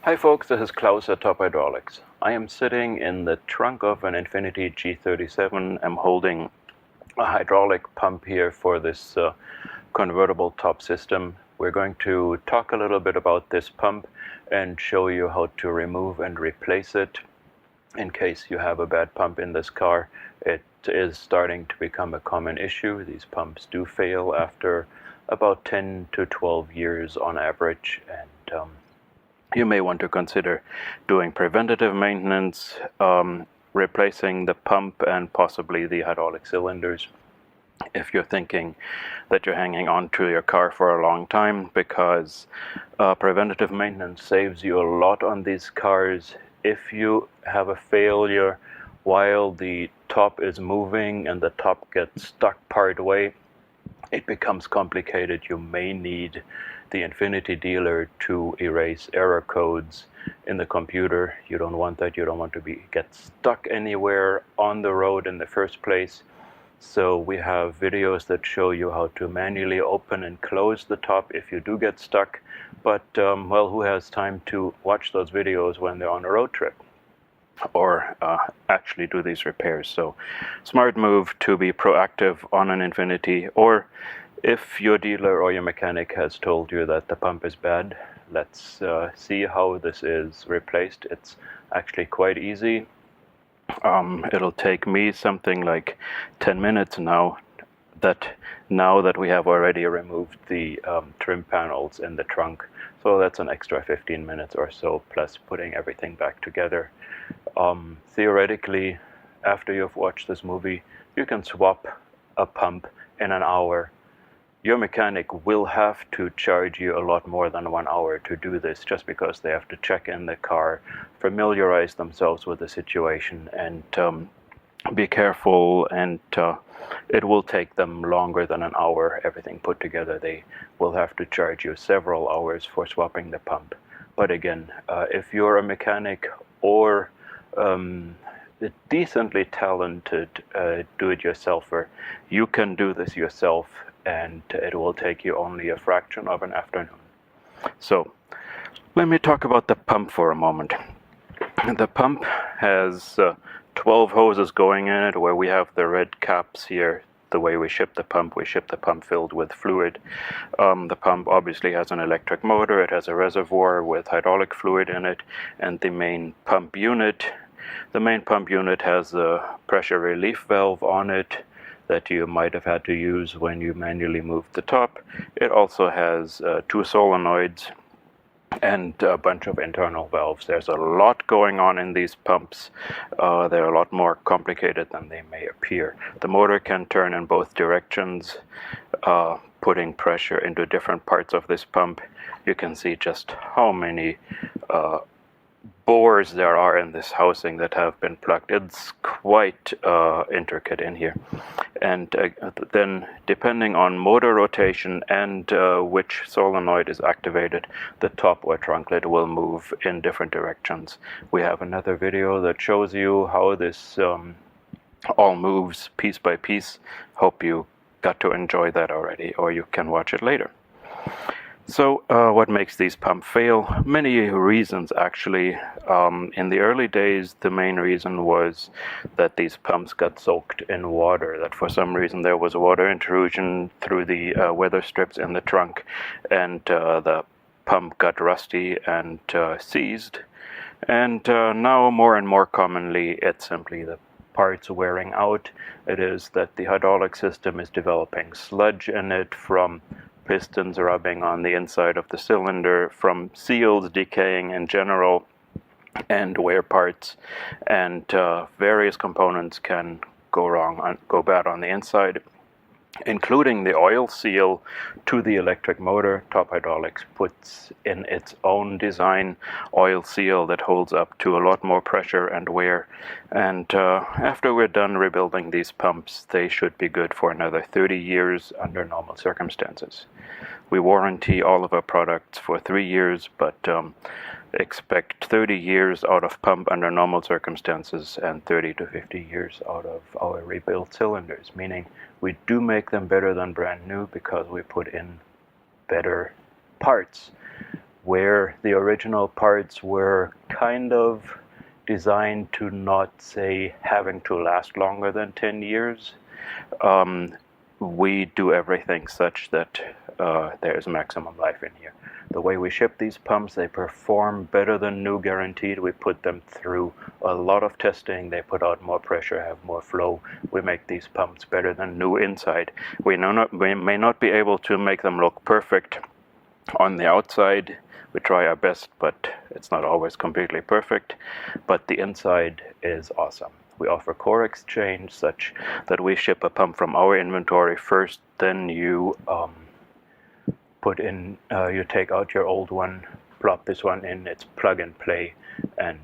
Hi folks, this is Klaus of Top Hydraulics. I am sitting in the trunk of an Infiniti G37. I'm holding a hydraulic pump here for this convertible top system. We're going to talk a little bit about this pump and show you how to remove and replace it in case you have a bad pump in this car. It is starting to become a common issue. These pumps do fail after about 10 to 12 years on average, and you may want to consider doing preventative maintenance, replacing the pump and possibly the hydraulic cylinders if you're thinking that you're hanging on to your car for a long time, because preventative maintenance saves you a lot on these cars. If you have a failure while the top is moving and the top gets stuck part way, it becomes complicated. You may need the Infiniti dealer to erase error codes in the computer. You don't want that. You don't want to get stuck anywhere on the road in the first place. So we have videos that show you how to manually open and close the top if you do get stuck. But well, who has time to watch those videos when they're on a road trip or actually do these repairs? So smart move to be proactive on an Infiniti. Or if your dealer or your mechanic has told you that the pump is bad, let's see how this is replaced. It's actually quite easy. It'll take me something like 10 minutes now that we have already removed the trim panels in the trunk. So that's an extra 15 minutes or so, plus putting everything back together. Theoretically, after you've watched this movie, you can swap a pump in an hour. Your mechanic will have to charge you a lot more than 1 hour to do this, just because they have to check in the car, familiarize themselves with the situation, and be careful, and it will take them longer than an hour, everything put together. They will have to charge you several hours for swapping the pump. But again, if you're a mechanic or a decently talented do-it-yourselfer, you can do this yourself, and it will take you only a fraction of an afternoon. So let me talk about the pump for a moment. The pump has 12 hoses going in it, where we have the red caps here. The way we ship the pump filled with fluid. The pump obviously has an electric motor. It has a reservoir with hydraulic fluid in it, and the main pump unit. The main pump unit has a pressure relief valve on it that you might have had to use when you manually moved the top. It also has 2 solenoids and a bunch of internal valves. There's a lot going on in these pumps. They're a lot more complicated than they may appear. The motor can turn in both directions, putting pressure into different parts of this pump. You can see just how many bores there are in this housing that have been plugged. It's quite intricate in here. And then, depending on motor rotation and which solenoid is activated, the top or trunk lid will move in different directions. We have another video that shows you how this all moves piece by piece. Hope you got to enjoy that already, or you can watch it later. So what makes these pumps fail? Many reasons, actually. In the early days, the main reason was that these pumps got soaked in water, that for some reason there was water intrusion through the weather strips in the trunk, and the pump got rusty and seized. And now, more and more commonly, it's simply the parts wearing out. It is that the hydraulic system is developing sludge in it from pistons rubbing on the inside of the cylinder, from seals decaying in general, and wear parts, and various components can go bad on the inside, including the oil seal to the electric motor. Top Hydraulics puts in its own design oil seal that holds up to a lot more pressure and wear. And after we're done rebuilding these pumps, they should be good for another 30 years under normal circumstances. We warranty all of our products for 3 years, but expect 30 years out of pump under normal circumstances and 30 to 50 years out of our rebuilt cylinders, meaning we do make them better than brand new because we put in better parts. where the original parts were kind of designed to not, say, having to last longer than 10 years. We do everything such that there is maximum life in here. The way we ship these pumps, they perform better than new guaranteed. We put them through a lot of testing. They put out more pressure, have more flow. We make these pumps better than new inside. We may not be able to make them look perfect on the outside. We try our best, but it's not always completely perfect. But the inside is awesome. We offer core exchange, such that we ship a pump from our inventory first, then you you take out your old one, plop this one in, it's plug and play, and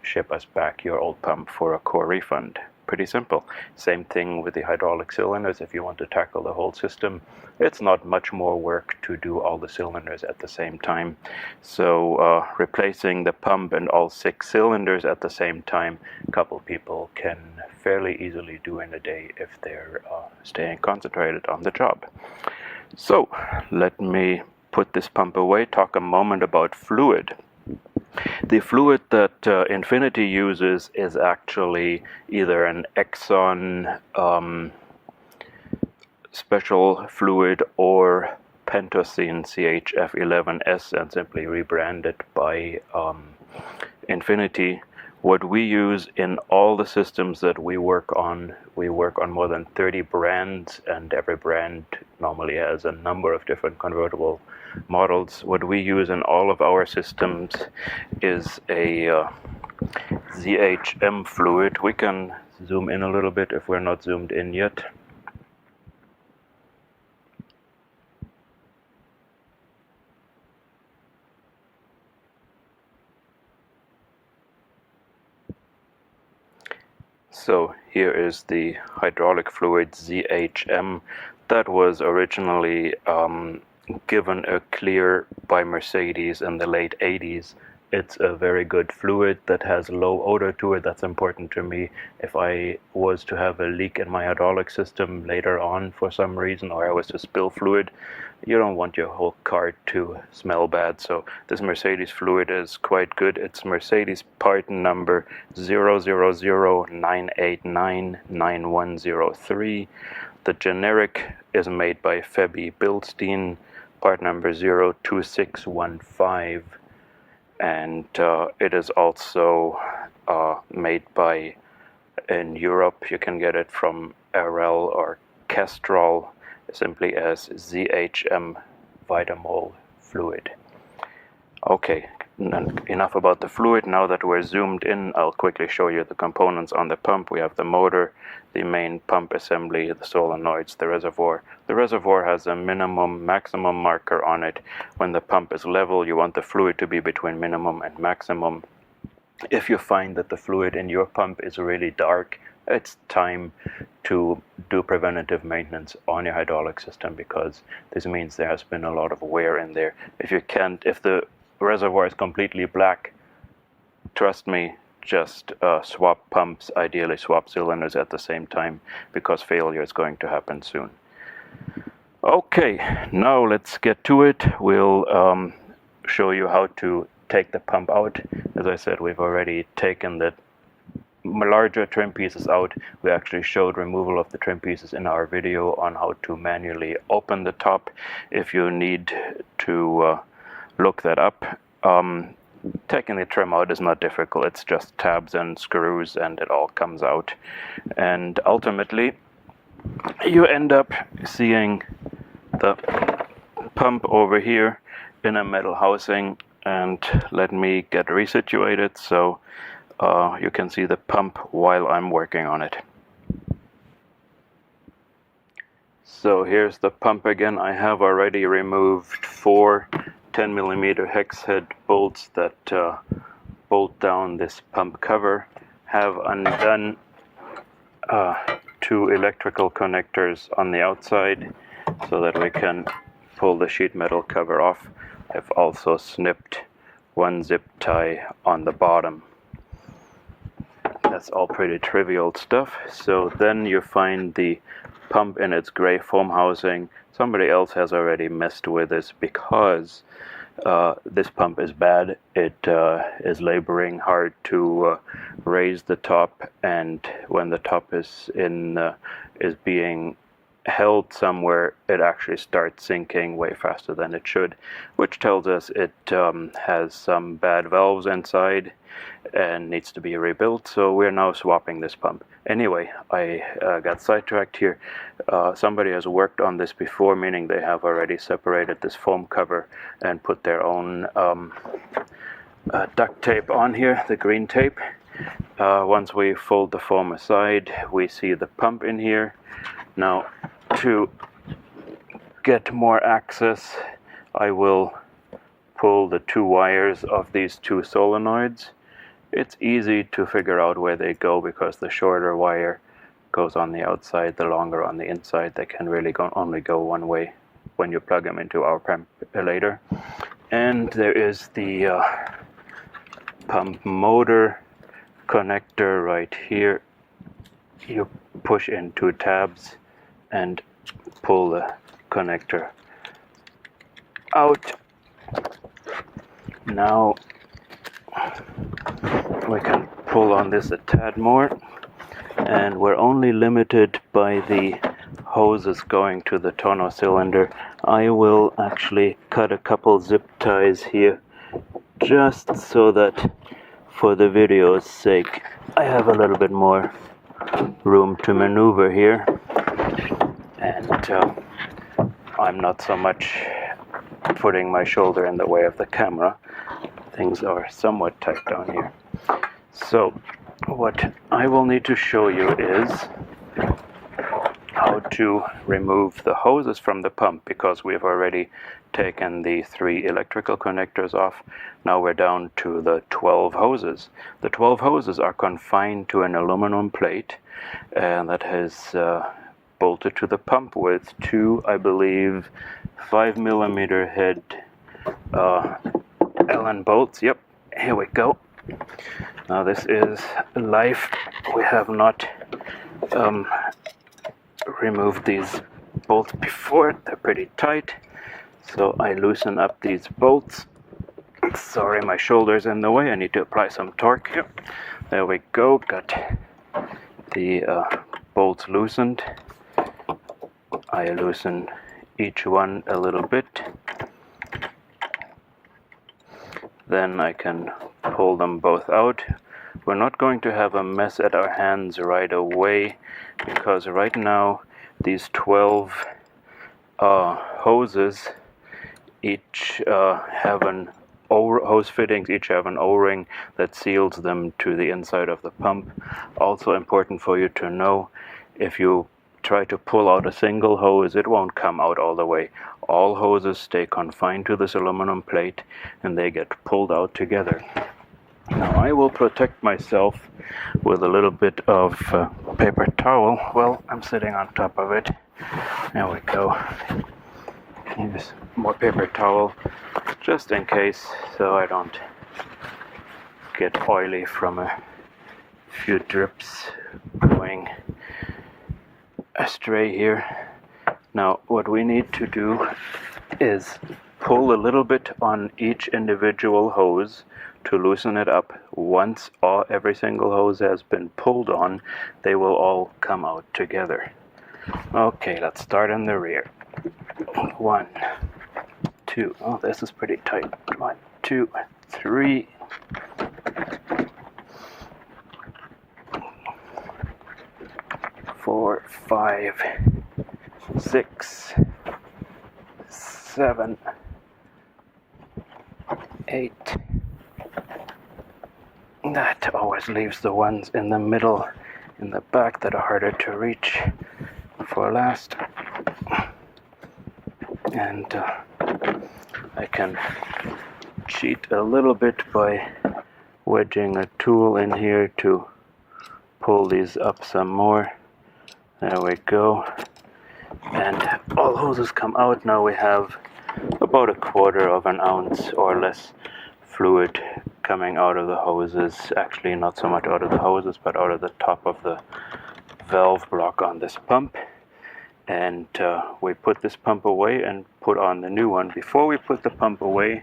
ship us back your old pump for a core refund. Pretty simple. Same thing with the hydraulic cylinders. If you want to tackle the whole system, it's not much more work to do all the cylinders at the same time. So replacing the pump and all 6 cylinders at the same time, a couple people can fairly easily do in a day if they're staying concentrated on the job. So let me put this pump away, talk a moment about fluid. The fluid that Infiniti uses is actually either an Exxon special fluid or Pentosine CHF11S, and simply rebranded by Infiniti. What we use in all the systems that we work on more than 30 brands, and every brand normally has a number of different convertible models. What we use in all of our systems is a ZHM fluid. We can zoom in a little bit if we're not zoomed in yet. So here is the hydraulic fluid ZHM that was originally given a clear by Mercedes in the late 80s. It's a very good fluid that has low odor to it. That's important to me. If I was to have a leak in my hydraulic system later on for some reason, or I was to spill fluid, you don't want your whole car to smell bad. So this Mercedes fluid is quite good. It's Mercedes part number 00098999103. The generic is made by Febby Bilstein, part number 02615. And it is also made by, in Europe, you can get it from Arel or Kestrel, simply as ZHM Vitamol fluid. Okay, enough about the fluid. Now that we're zoomed in, I'll quickly show you the components on the pump. We have the motor, the main pump assembly, the solenoids, the reservoir. The reservoir has a maximum marker on it. When the pump is level, you want the fluid to be between minimum and maximum. If you find that the fluid in your pump is really dark, it's time to do preventative maintenance on your hydraulic system, because this means there has been a lot of wear in there. If the reservoir is completely black, trust me, just swap pumps, ideally swap cylinders at the same time, because failure is going to happen soon. Okay, now let's get to it. We'll show you how to take the pump out. As I said, we've already taken the larger trim pieces out. We actually showed removal of the trim pieces in our video on how to manually open the top. If you need to look that up, taking the trim out is not difficult. It's just tabs and screws and it all comes out. And ultimately, you end up seeing the pump over here in a metal housing. And let me get resituated so you can see the pump while I'm working on it. So here's the pump again. I have already removed 4 10mm hex head bolts that bolt down this pump cover. Have undone 2 electrical connectors on the outside so that we can pull the sheet metal cover off. I've also snipped 1 zip tie on the bottom. That's all pretty trivial stuff. So then you find the pump in its gray foam housing. Somebody else has already messed with this, because this pump is bad. It is laboring hard to raise the top, and when the top is being held somewhere, it actually starts sinking way faster than it should, which tells us it has some bad valves inside and needs to be rebuilt. So we're now swapping this pump. Anyway, I got sidetracked here. Somebody has worked on this before, meaning they have already separated this foam cover and put their own duct tape on here, the green tape. Once we fold the foam aside, we see the pump in here. Now, to get more access, I will pull the two wires of these two solenoids. It's easy to figure out where they go because the shorter wire goes on the outside, the longer on the inside. They can really only go one way when you plug them into our pump later. And there is the pump motor connector right here. You push in two tabs and pull the connector out. Now we can pull on this a tad more, and we're only limited by the hoses going to the tonneau cylinder. I will actually cut a couple zip ties here just so that for the video's sake I have a little bit more room to maneuver here, and I'm not so much putting my shoulder in the way of the camera. Things are somewhat tight down here. So what I will need to show you is how to remove the hoses from the pump, because we've already taken the 3 electrical connectors off. Now we're down to the 12 hoses. The 12 hoses are confined to an aluminum plate that is bolted to the pump with 2, I believe, 5mm head Allen bolts. Yep, here we go. Now this is life. We have not removed these bolts before. They're pretty tight. So I loosen up these bolts. Sorry, my shoulder's in the way. I need to apply some torque here. There we go. Got the bolts loosened. I loosen each one a little bit. Then I can pull them both out. We're not going to have a mess at our hands right away, because right now these 12 hoses each have an hose fittings, each have an O-ring that seals them to the inside of the pump. Also important for you to know, if you try to pull out a single hose, it won't come out all the way. All hoses stay confined to this aluminum plate and they get pulled out together. Now I will protect myself with a little bit of paper towel. Well, I'm sitting on top of it. There we go. Use more paper towel just in case, so I don't get oily from a few drips going astray here. Now what we need to do is pull a little bit on each individual hose to loosen it up. Once every single hose has been pulled on, they will all come out together. Okay, let's start in the rear. 1, 2, oh, this is pretty tight. 1, 2, 3. 4, 5, 6, 7, 8. That always leaves the ones in the middle, in the back, that are harder to reach for last. And I can cheat a little bit by wedging a tool in here to pull these up some more. There we go. And all hoses come out. Now we have about 1/4 of an ounce or less fluid coming out of the hoses. Actually, not so much out of the hoses, but out of the top of the valve block on this pump. And we put this pump away and put on the new one. Before we put the pump away,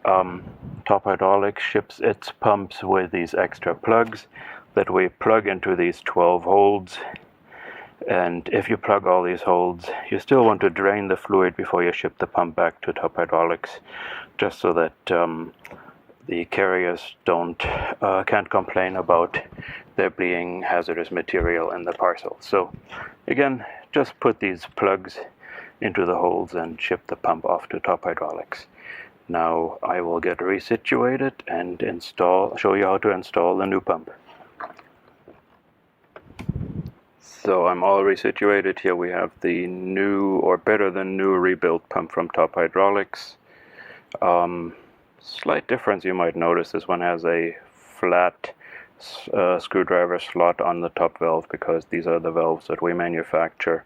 Top Hydraulics ships its pumps with these extra plugs that we plug into these 12 holes. And if you plug all these holes, you still want to drain the fluid before you ship the pump back to Top Hydraulics, just so that the carriers can't complain about there being hazardous material in the parcel. So again, just put these plugs into the holes and ship the pump off to Top Hydraulics. Now I will get resituated and show you how to install the new pump. So I'm all resituated. Here we have the new, or better than new, rebuilt pump from Top Hydraulics. Slight difference you might notice, this one has a flat screwdriver slot on the top valve, because these are the valves that we manufacture.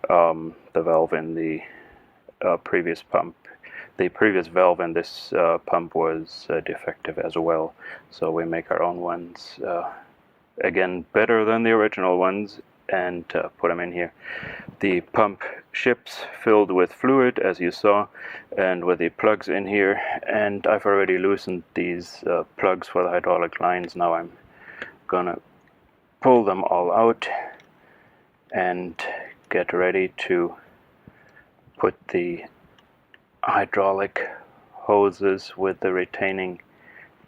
The valve in the previous pump, the previous valve in this pump was defective as well, so we make our own ones. Again, better than the original ones, and put them in here. The pump ships filled with fluid, as you saw, and with the plugs in here, and I've already loosened these plugs for the hydraulic lines. Now I'm gonna pull them all out and get ready to put the hydraulic hoses with the retaining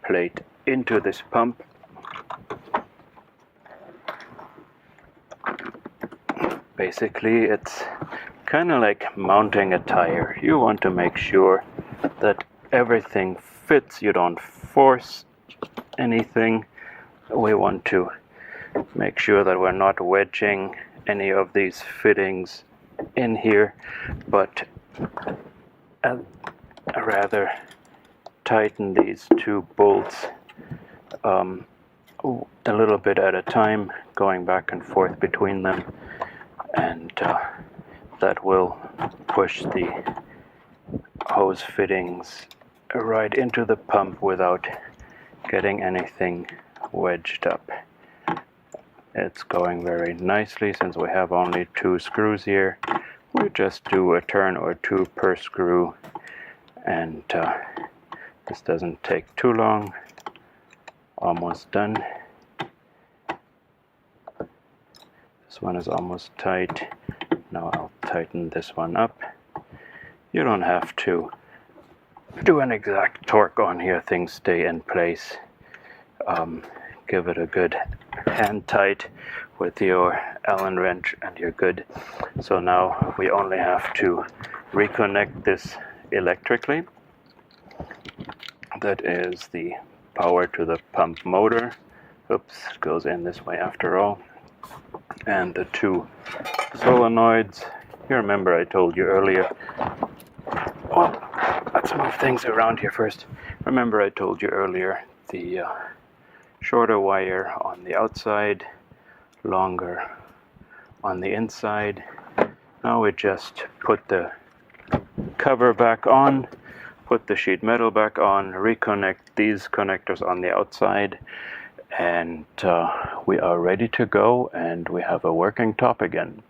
plate into this pump. Basically, it's kind of like mounting a tire. You want to make sure that everything fits. You don't force anything. We want to make sure that we're not wedging any of these fittings in here, but rather tighten these two bolts a little bit at a time, going back and forth between them, and that will push the hose fittings right into the pump without getting anything wedged up. It's going very nicely. Since we have only 2 screws here, we just do a turn or 2 per screw, and this doesn't take too long. Almost done. This one is almost tight. Now I'll tighten this one up. You don't have to do an exact torque on here. Things stay in place. Give it a good hand tight with your Allen wrench and you're good. So now we only have to reconnect this electrically. That is the power to the pump motor. Oops, it goes in this way after all. And the 2 solenoids. You remember I told you earlier. Well, let's move things around here first. Remember I told you earlier the shorter wire on the outside, longer on the inside. Now we just put the cover back on, put the sheet metal back on, reconnect these connectors on the outside, and we are ready to go, and we have a working top again.